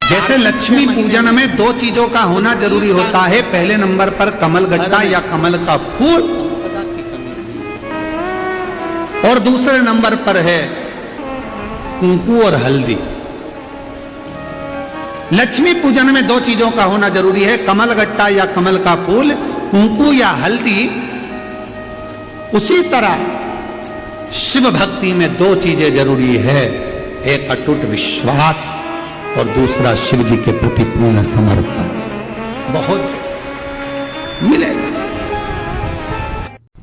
जैसे लक्ष्मी पूजन में दो चीजों का होना जरूरी होता है, पहले नंबर पर कमल गट्टा या कमल का फूल, और दूसरे नंबर पर है कुंकू और हल्दी। लक्ष्मी पूजन में दो चीजों का होना जरूरी है, कमल गट्टा या कमल का फूल, कुंकू या हल्दी। उसी तरह शिव भक्ति में दो चीजें जरूरी है, एक अटूट विश्वास और दूसरा शिव जी के प्रति पूर्ण समर्पण। बहुत मिलेगा।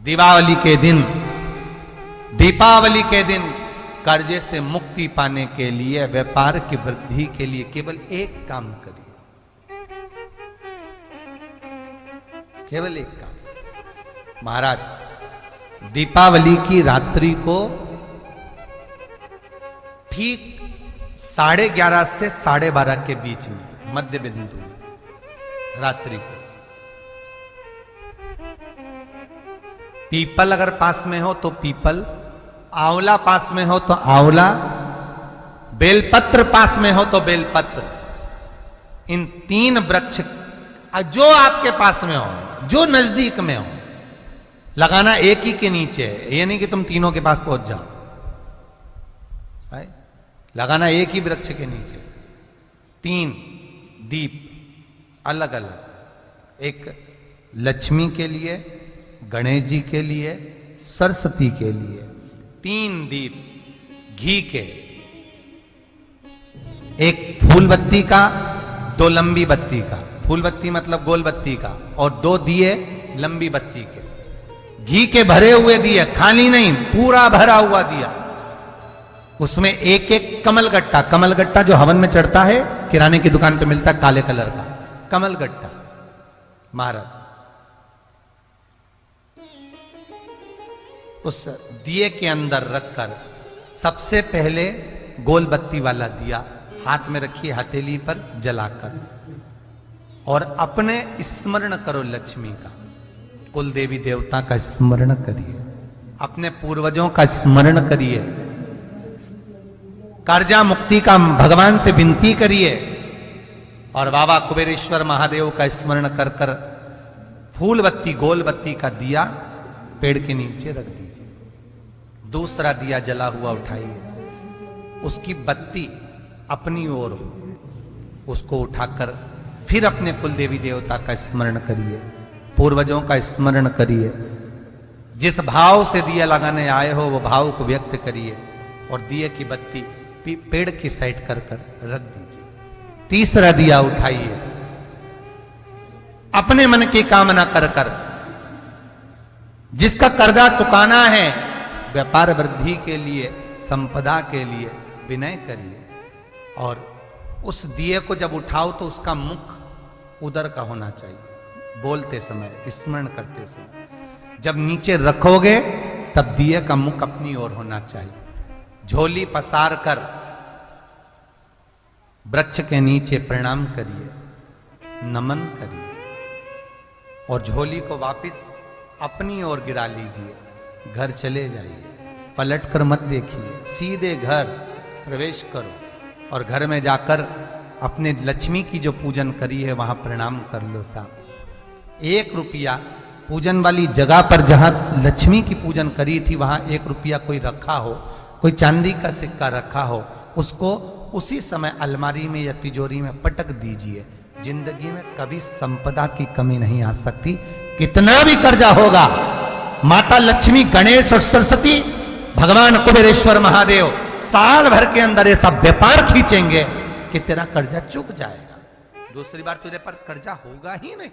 दीपावली के दिन कर्जे से मुक्ति पाने के लिए, व्यापार की वृद्धि के लिए केवल एक काम करिए, केवल एक काम। महाराज, दीपावली की रात्रि को ठीक 11:30 से 12:30 के बीच में, मध्य बिंदु में रात्रि को, पीपल अगर पास में हो तो पीपल, आंवला पास में हो तो आंवला, बेलपत्र पास में हो तो बेलपत्र, इन 3 वृक्ष जो आपके पास में हो, जो नजदीक में हो, लगाना एक ही के नीचे। ये नहीं कि तुम तीनों के पास पहुंच जाओ, लगाना एक ही वृक्ष के नीचे। 3 दीप अलग अलग, एक लक्ष्मी के लिए, गणेश जी के लिए, सरस्वती के लिए। 3 दीप घी के, एक फूल बत्ती का, 2 लंबी बत्ती का, फूल बत्ती मतलब गोल बत्ती का, और 2 दिए लंबी बत्ती के, घी के भरे हुए दिए, खाली नहीं, पूरा भरा हुआ दिया। उसमें एक एक कमल गट्टा, कमल गट्टा जो हवन में चढ़ता है, किराने की दुकान पे मिलता है काले कलर का कमल गट्टा, महाराज उस दिए के अंदर रखकर सबसे पहले गोल बत्ती वाला दिया हाथ में रखिए, हथेली पर जलाकर, और अपने स्मरण करो लक्ष्मी का, कुल देवी देवता का स्मरण करिए, अपने पूर्वजों का स्मरण करिए, कर्जा मुक्ति का भगवान से विनती करिए, और बाबा कुबेरेश्वर महादेव का स्मरण कर कर फूल बत्ती, गोल बत्ती का दिया पेड़ के नीचे रख दीजिए। दूसरा दिया जला हुआ उठाइए, उसकी बत्ती अपनी ओर हो, उसको उठाकर फिर अपने कुल देवी देवता का स्मरण करिए, पूर्वजों का स्मरण करिए, जिस भाव से दिया लगाने आए हो वो भाव को व्यक्त करिए, और दिए की बत्ती पेड़ की साइड कर कर रख दीजिए। तीसरा दिया उठाइए, अपने मन की कामना कर कर, जिसका कर्जा चुकाना है, व्यापार वृद्धि के लिए, संपदा के लिए विनय करिए, और उस दिए को जब उठाओ तो उसका मुख उदर का होना चाहिए, बोलते समय, स्मरण करते समय। जब नीचे रखोगे तब दिए का मुख अपनी ओर होना चाहिए। झोली पसार कर वृक्ष के नीचे प्रणाम करिए, नमन करिए, और झोली को वापस अपनी ओर गिरा लीजिए, घर चले जाइए, पलटकर मत देखिए, सीधे घर प्रवेश करो, और घर में जाकर अपने लक्ष्मी की जो पूजन करी है वहां प्रणाम कर लो साहब। 1 रुपया पूजन वाली जगह पर जहां लक्ष्मी की पूजन करी थी वहां 1 रुपया कोई रखा हो, कोई चांदी का सिक्का रखा हो, उसको उसी समय अलमारी में या तिजोरी में पटक दीजिए। जिंदगी में कभी संपदा की कमी नहीं आ सकती, कितना भी कर्जा होगा, माता लक्ष्मी, गणेश और सरस्वती, भगवान कुबेरेश्वर महादेव साल भर के अंदर ऐसा व्यापार खींचेंगे कि तेरा कर्जा चुक जाएगा, दूसरी बार तुझे पर कर्जा होगा ही नहीं।